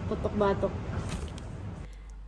Putok-batok.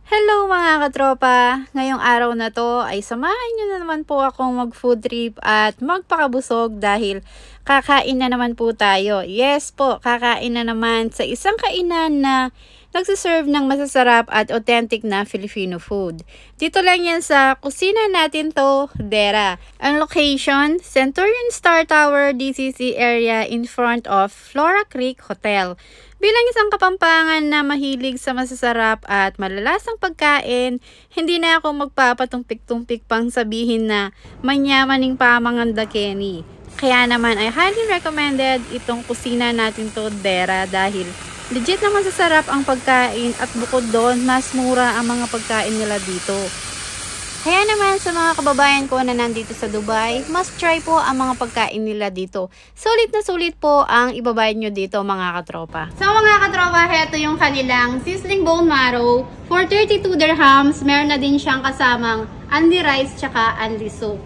Hello mga katropa! Ngayong araw na to ay samahan nyo na naman po akong mag food trip at magpakabusog dahil kakain na naman po tayo. Yes po, kakain na naman sa isang kainan na nagsiserve ng masasarap at authentic na Filipino food. Dito lang yan sa kusina natin to, Dera. Ang location, Centurion Star Tower, DCC area in front of Flora Creek Hotel. Bilang isang Kapampangan na mahilig sa masasarap at malalasang pagkain, hindi na ako magpapatumpik-tumpik pang sabihin na manyamaning pamanganda Kenny. Kaya naman ay highly recommended itong kusina natin to, Dera, dahil legit na masasarap ang pagkain at bukod doon, mas mura ang mga pagkain nila dito. Kaya naman sa mga kababayan ko na nandito sa Dubai, must try po ang mga pagkain nila dito. Sulit na sulit po ang ibabayad nyo dito mga katropa. So mga katropa, heto yung kanilang sizzling bone marrow. For 32 dirhams, meron na din siyang kasamang only rice tsaka only soup.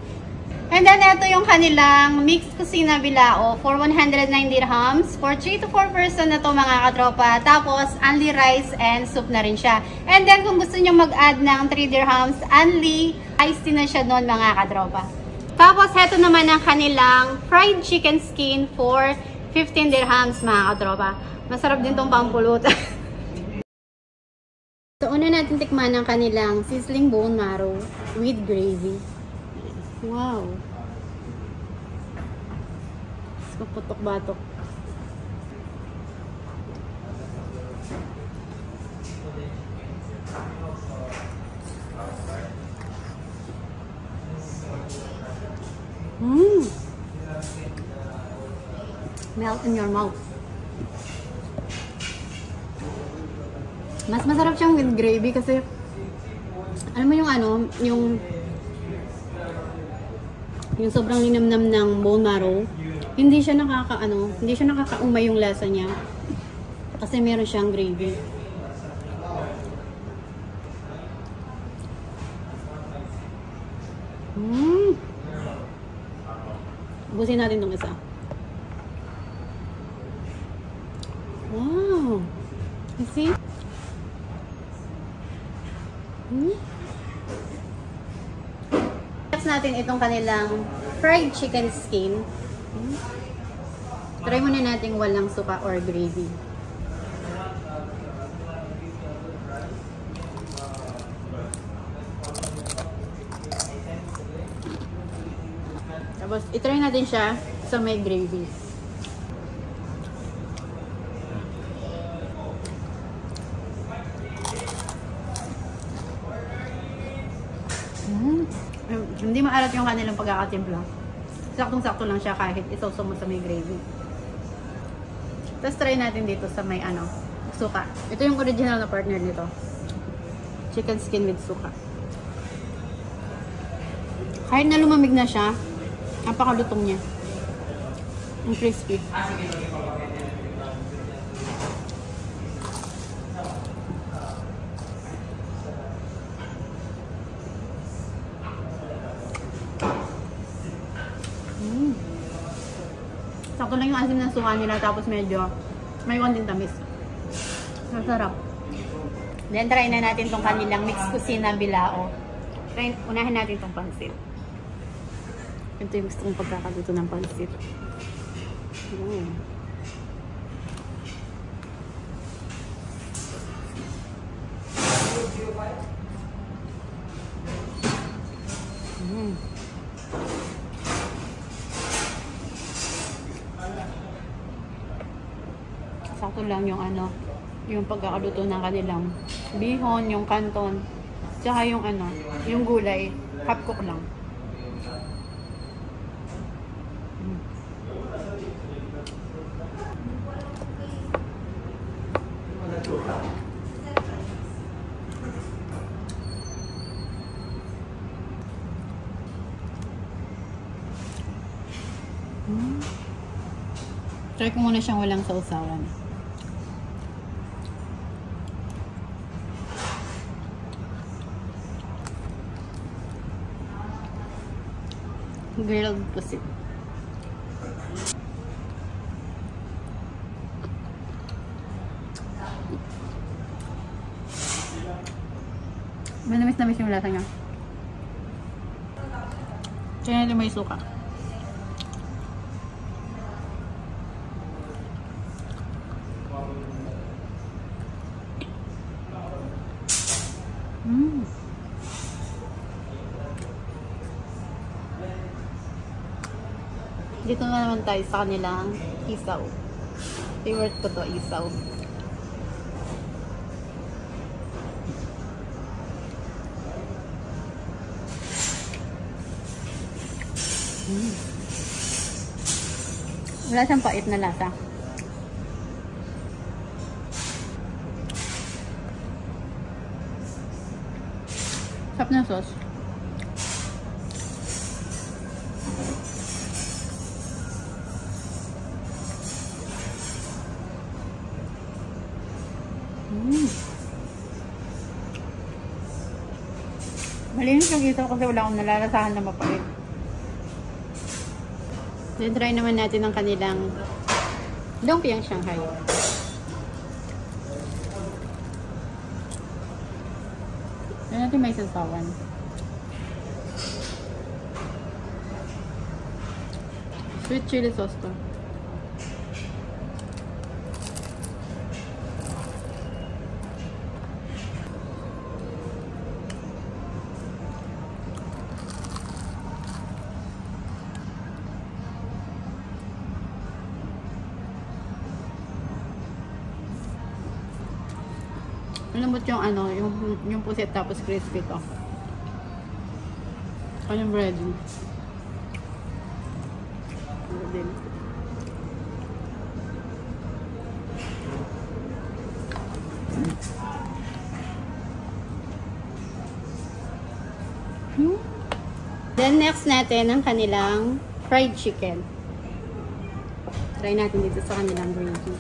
And then, ito yung kanilang mixed kusina bilao for 109 dirhams. For 3 to 4 person na to mga katropa. Tapos, only rice and soup na rin siya. And then, kung gusto nyo mag-add ng 3 dirhams, only iced tea na siya doon mga katropa. Tapos, ito naman ang kanilang fried chicken skin for 15 dirhams mga katropa. Masarap din tong pampulot. So, una natin tikman ang kanilang sizzling bone marrow with gravy. Wow. Putok-batok. Melt in your mouth. Mas masarap siyang with gravy kasi alam mo yung yung sobrang linamnam ng bone marrow, hindi siya nakakaumay yung lasa niya kasi meron siyang gravy. Ubusin natin itong isa. Wow! You see? Natin itong kanilang fried chicken skin. Try muna natin walang suka or gravy. Tapos itry natin siya sa may gravy. Hindi maalat yung kanilang pagkakatimpla. Saktong-sakto lang siya kahit isawsaw mo sa may gravy. Tapos try natin dito sa may suka. Ito yung original na partner nito. Chicken skin with suka. Kahit na lumamig na siya, napakalutong niya. Ang crispy. Sakto lang yung asim ng suka nila, tapos medyo may konting tamis. Masarap. Then try na natin tong kanilang mixed kusina bilao. Unahin natin tong pansit. Ito yung gusto kong pagkakaluto ng pansit. Sakto lang yung yung pagkakaluto ng kanilang bihon, yung canton, tsaka yung yung gulay, half cook lang. Try ko muna siyang walang sausawan. Grilled pusit. Manamis-namis yung lasa niya. Kaya natin may suka. Dito na naman tayo sa kanilang isaw. Favorite ko to, isaw. Wala siyang pait na lasa. Sarap na sauce. Malinis yung isaw kasi wala akong nalalasahan na mapait. Then try naman natin ang kanilang lumpiang Shanghai. Then natin may sasawan. Sweet chili sauce to. Lambot yung ano, yung puset tapos crispy to. Kanyang bread. Ano din. Then next natin ang kanilang fried chicken. Try natin dito sa kanilang gravy.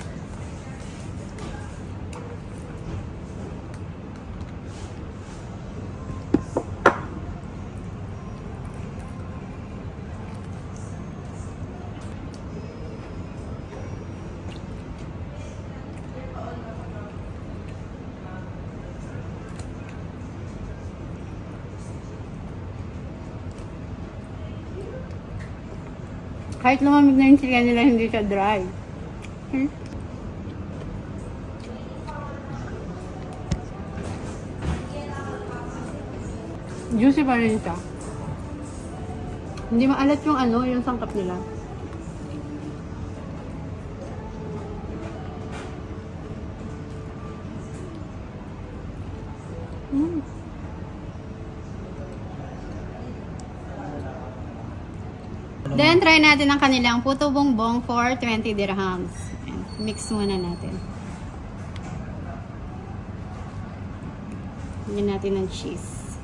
Kahit lumamig na yung chicken nila, hindi siya dry. Juicy pa rin siya. Hindi maalat yung ano, yung sangkap nila. Then, try natin ang kanilang puto bongbong for 20 dirhams. Ayan. Mix muna natin. Lagyan natin ng cheese.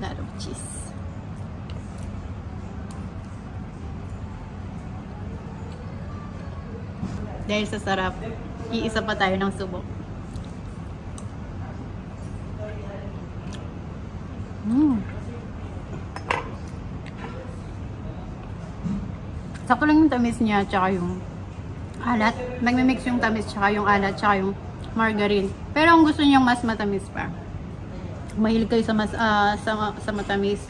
Lot of cheese. Dahil sa sarap, iisa pa tayo ng subok. Sakto lang yung tamis niya, tsaka yung alat. Nagmimix yung tamis, tsaka yung alat, tsaka yung margarine. Pero kung gusto niyo mas matamis pa, mahilig kayo sa matamis,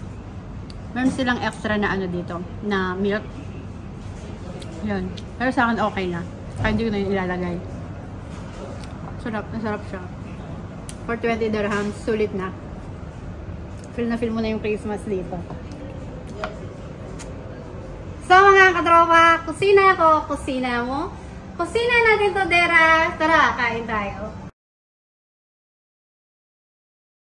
meron silang extra na ano dito, na milk. Yun. Pero sa akin okay na. Kaya hindi ko na yung ilalagay. Sarap. Nasarap siya. For 20 dirhams, sulit na. Feel na feel mo na yung Christmas dito. So mga katropa, kusina ako, kusina mo. Kusina natin to, Dera. Tara, kain tayo.